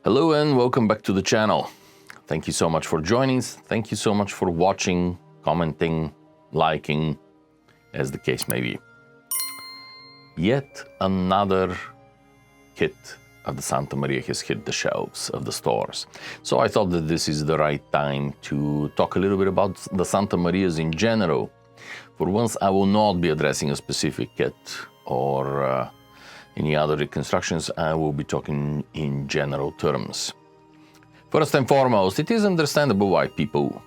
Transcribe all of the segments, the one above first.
Hello and welcome back to the channel. Thank you so much for joining. Thank you so much for watching, commenting, liking, as the case may be. Yet another hit of the Santa Maria has hit the shelves of the stores. So I thought that this is the right time to talk a little bit about the Santa Marias in general. For once, I will not be addressing a specific kit or any other reconstructions. I will be talking in general terms. First and foremost, it is understandable why people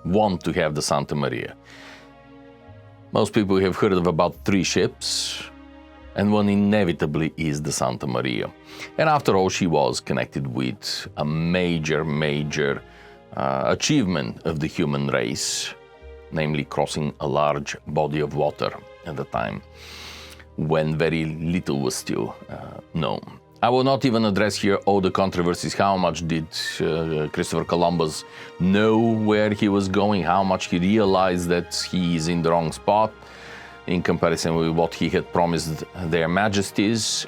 want to have the Santa Maria. Most people have heard of about 3 ships, and one inevitably is the Santa Maria. And after all, she was connected with a major achievement of the human race, namely crossing a large body of water at the time, when very little was still known. I will not even address here all the controversies. How much did Christopher Columbus know where he was going? How much he realized that he is in the wrong spot in comparison with what he had promised their majesties?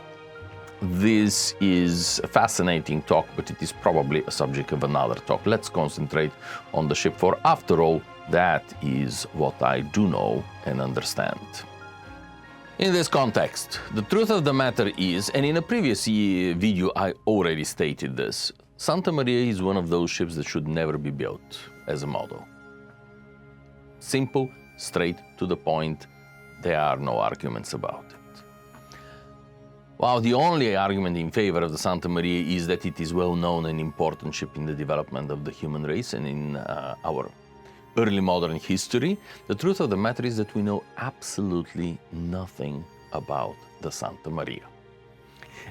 This is a fascinating talk, but it is probably a subject of another talk. Let's concentrate on the ship, for after all, that is what I do know and understand. In this context, the truth of the matter is, and in a previous video I already stated this, Santa Maria is one of those ships that should never be built as a model. Simple, straight to the point, there are no arguments about it. While the only argument in favor of the Santa Maria is that it is well known and important ship in the development of the human race and in our early modern history, the truth of the matter is that we know absolutely nothing about the Santa Maria.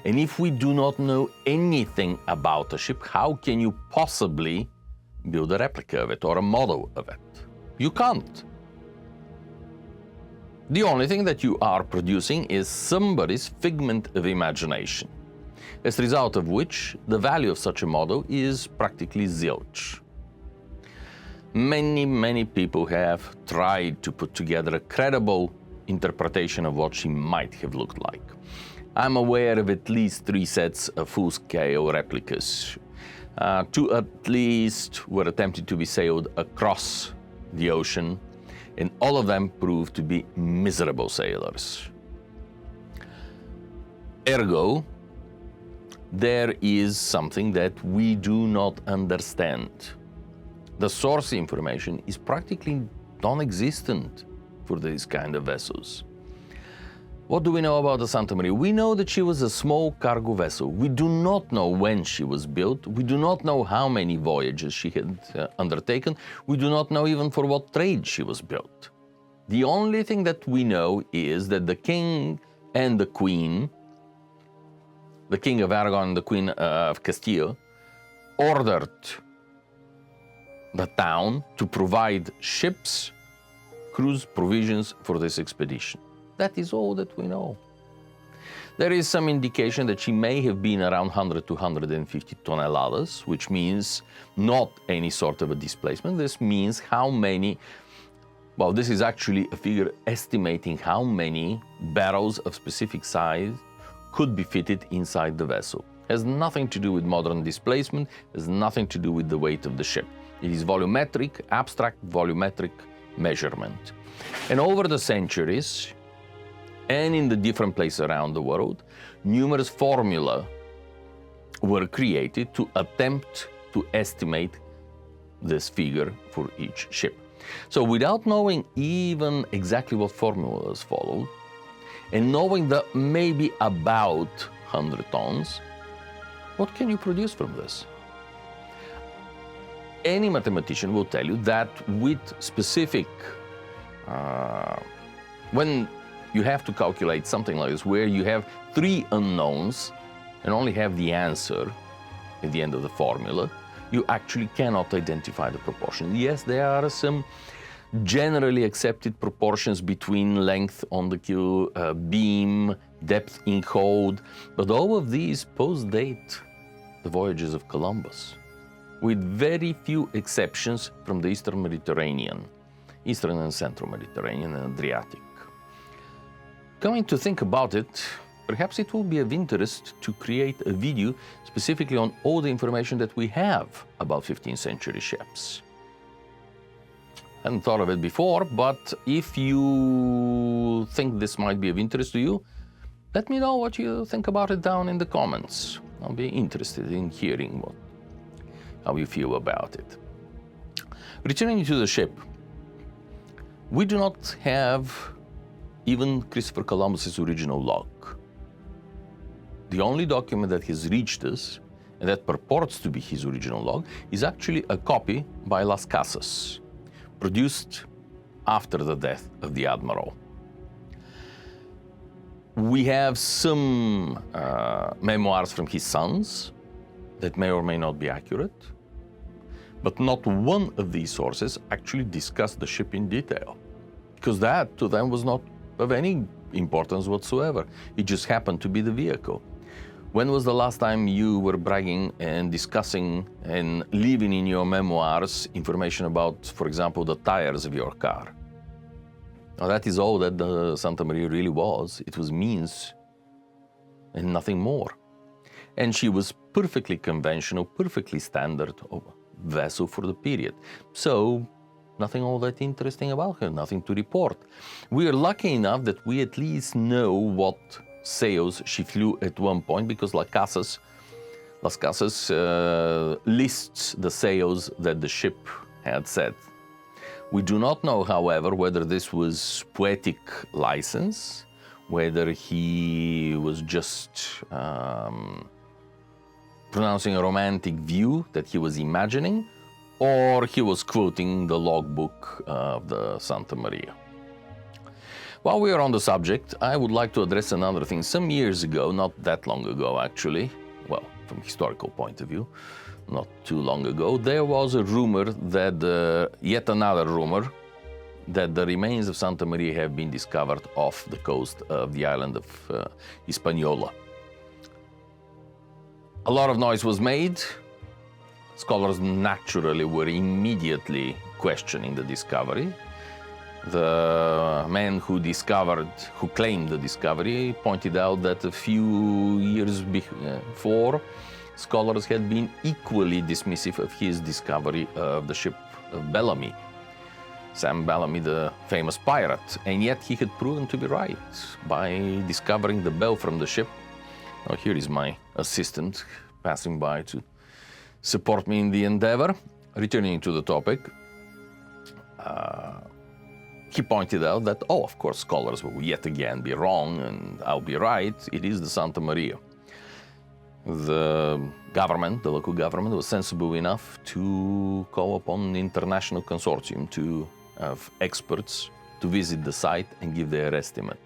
And if we do not know anything about a ship, how can you possibly build a replica of it or a model of it? You can't. The only thing that you are producing is somebody's figment of imagination, as a result of which the value of such a model is practically zilch. Many people have tried to put together a credible interpretation of what she might have looked like. I'm aware of at least 3 sets of full-scale replicas. 2 at least were attempted to be sailed across the ocean, and all of them proved to be miserable sailors. Ergo, there is something that we do not understand. The source information is practically non-existent for these kind of vessels. What do we know about the Santa Maria? We know that she was a small cargo vessel. We do not know when she was built. We do not know how many voyages she had undertaken. We do not know even for what trade she was built. The only thing that we know is that the king and the queen, the king of Aragon and the queen of Castile, ordered the town to provide ships, crews, provisions for this expedition. That is all that we know. There is some indication that she may have been around 100 to 150 toneladas, which means not any sort of a displacement. This means how many, well, this is actually a figure estimating how many barrels of specific size could be fitted inside the vessel. It has nothing to do with modern displacement, it has nothing to do with the weight of the ship. It is volumetric, abstract volumetric measurement. And over the centuries, and in the different places around the world, numerous formulae were created to attempt to estimate this figure for each ship. So without knowing even exactly what formulas followed, and knowing that maybe about 100 tons, what can you produce from this? Any mathematician will tell you that with specific, when you have to calculate something like this, where you have 3 unknowns and only have the answer at the end of the formula, you actually cannot identify the proportion. Yes, there are some generally accepted proportions between length on the keel, beam, depth in hold, but all of these post-date the voyages of Columbus, with very few exceptions from the Eastern Mediterranean, Eastern and Central Mediterranean and Adriatic. Coming to think about it, perhaps it will be of interest to create a video specifically on all the information that we have about 15th century ships. I hadn't thought of it before, but if you think this might be of interest to you, let me know what you think about it down in the comments. I'll be interested in hearing how you feel about it. Returning to the ship, we do not have even Christopher Columbus's original log. The only document that has reached us, and that purports to be his original log, is actually a copy by Las Casas, produced after the death of the admiral. We have some memoirs from his sons that may or may not be accurate, but not one of these sources actually discussed the ship in detail, because that to them was not of any importance whatsoever. It just happened to be the vehicle. When was the last time you were bragging and discussing and leaving in your memoirs information about, for example, the tires of your car? Now, that is all that the Santa Maria really was. It was means and nothing more. And she was perfectly conventional, perfectly standard vessel for the period. So nothing all that interesting about her, nothing to report. We are lucky enough that we at least know what sails she flew at one point, because Las Casas lists the sails that the ship had set. We do not know, however, whether this was poetic license, whether he was just pronouncing a romantic view that he was imagining, or he was quoting the logbook of the Santa Maria. While we are on the subject, I would like to address another thing. Some years ago, not that long ago actually, well, from a historical point of view, not too long ago, there was a rumor that, yet another rumor, that the remains of Santa Maria have been discovered off the coast of the island of Hispaniola. A lot of noise was made. Scholars naturally were immediately questioning the discovery. The man who claimed the discovery, pointed out that a few years before, scholars had been equally dismissive of his discovery of the ship of Bellamy, Sam Bellamy, the famous pirate, and yet he had proven to be right by discovering the bell from the ship. Now, here is my assistant passing by to support me in the endeavor. Returning to the topic, he pointed out that, of course, scholars will yet again be wrong, and I'll be right. It is the Santa Maria. The local government, was sensible enough to call upon an international consortium of experts to visit the site and give their estimate.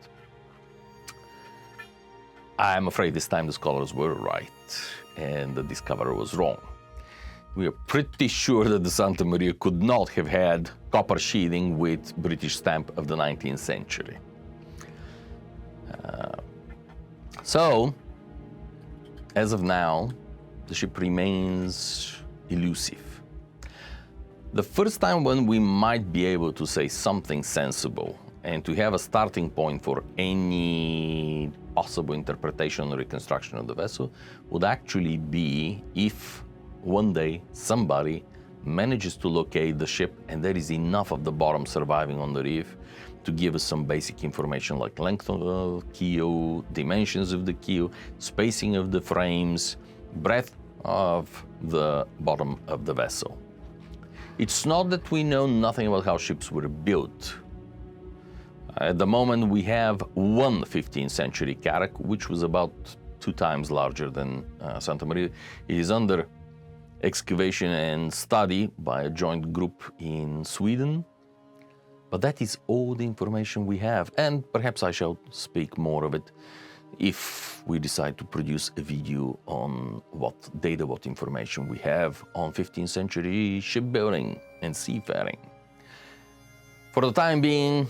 I'm afraid this time the scholars were right, and the discoverer was wrong. We are pretty sure that the Santa Maria could not have had copper sheathing with British stamp of the 19th century. So, as of now, the ship remains elusive. The first time when we might be able to say something sensible and to have a starting point for any possible interpretation or reconstruction of the vessel would actually be if one day somebody manages to locate the ship and there is enough of the bottom surviving on the reef to give us some basic information like length of the keel, dimensions of the keel, spacing of the frames, breadth of the bottom of the vessel. It's not that we know nothing about how ships were built. At the moment we have one 15th century carrack, which was about 2 times larger than Santa Maria. It is under excavation and study by a joint group in Sweden. But that is all the information we have, and perhaps I shall speak more of it if we decide to produce a video on what information we have on 15th century shipbuilding and seafaring. For the time being,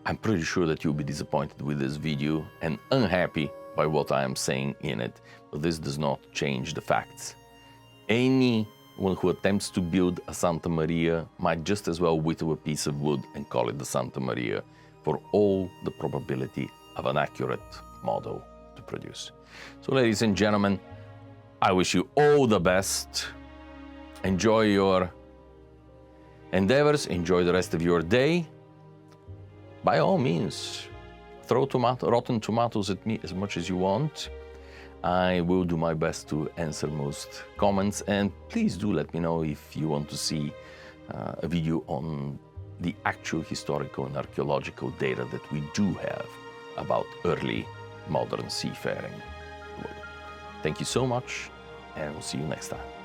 I'm pretty sure that you'll be disappointed with this video and unhappy by what I am saying in it, but this does not change the facts. Anyone who attempts to build a Santa Maria might just as well whittle a piece of wood and call it the Santa Maria. For all the probability, of an accurate model to produce. So ladies and gentlemen, I wish you all the best. Enjoy your endeavors, enjoy the rest of your day. By all means, throw rotten tomatoes at me as much as you want. I will do my best to answer most comments, and please do let me know if you want to see a video on the actual historical and archaeological data that we do have about early modern seafaring. Thank you so much, and we'll see you next time.